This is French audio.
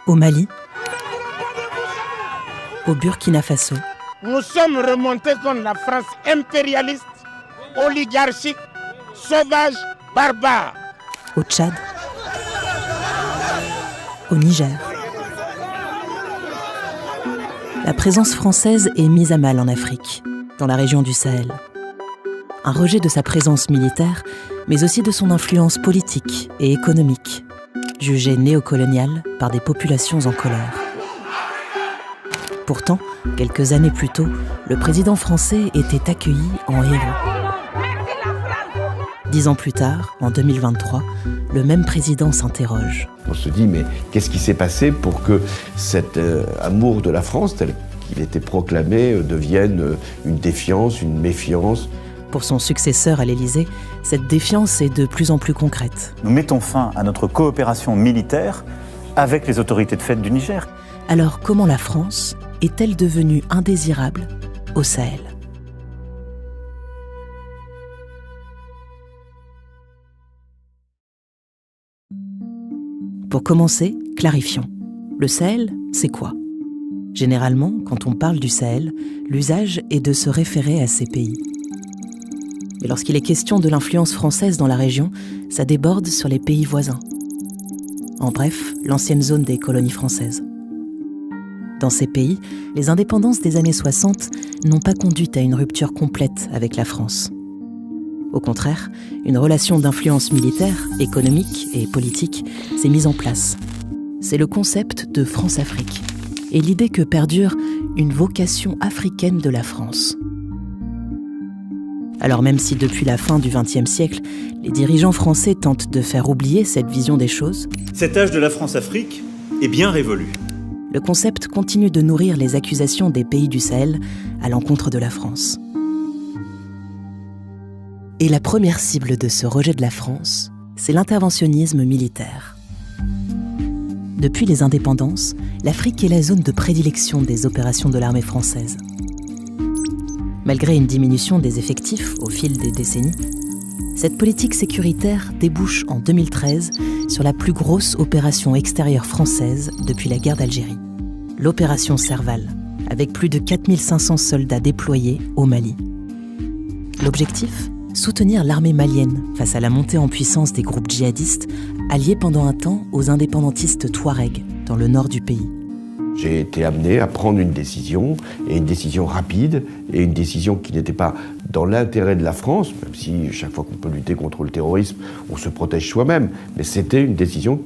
Au Mali, au Burkina Faso. Nous sommes remontés contre la France impérialiste, oligarchique, sauvage, barbare. Au Tchad, au Niger. La présence française est mise à mal en Afrique, dans la région du Sahel. Un rejet de sa présence militaire, mais aussi de son influence politique et économique, jugée néocoloniale par des populations en colère. Pourtant, quelques années plus tôt, le président français était accueilli en héros. 10 ans plus tard, en 2023, le même président s'interroge. On se dit, mais qu'est-ce qui s'est passé pour que cet amour de la France, tel qu'il était proclamé, devienne une défiance, une méfiance ? Pour son successeur à l'Élysée, cette défiance est de plus en plus concrète. Nous mettons fin à notre coopération militaire avec les autorités de fait du Niger. Alors comment la France est-elle devenue indésirable au Sahel ? Pour commencer, clarifions. Le Sahel, c'est quoi ? Généralement, quand on parle du Sahel, l'usage est de se référer à ces pays. Mais lorsqu'il est question de l'influence française dans la région, ça déborde sur les pays voisins. En bref, l'ancienne zone des colonies françaises. Dans ces pays, les indépendances des années 60 n'ont pas conduit à une rupture complète avec la France. Au contraire, une relation d'influence militaire, économique et politique s'est mise en place. C'est le concept de France-Afrique et l'idée que perdure une vocation africaine de la France. Alors même si depuis la fin du XXe siècle, les dirigeants français tentent de faire oublier cette vision des choses, Cet âge de la France-Afrique est bien révolu. le concept continue de nourrir les accusations des pays du Sahel à l'encontre de la France. Et la première cible de ce rejet de la France, c'est l'interventionnisme militaire. Depuis les indépendances, l'Afrique est la zone de prédilection des opérations de l'armée française. Malgré une diminution des effectifs au fil des décennies, cette politique sécuritaire débouche en 2013 sur la plus grosse opération extérieure française depuis la guerre d'Algérie, l'opération Serval, avec plus de 4500 soldats déployés au Mali. L'objectif ? Soutenir l'armée malienne face à la montée en puissance des groupes djihadistes alliés pendant un temps aux indépendantistes touaregs dans le nord du pays. J'ai été amené à prendre une décision, et une décision rapide, et une décision qui n'était pas dans l'intérêt de la France, même si chaque fois qu'on peut lutter contre le terrorisme, on se protège soi-même, mais c'était une décision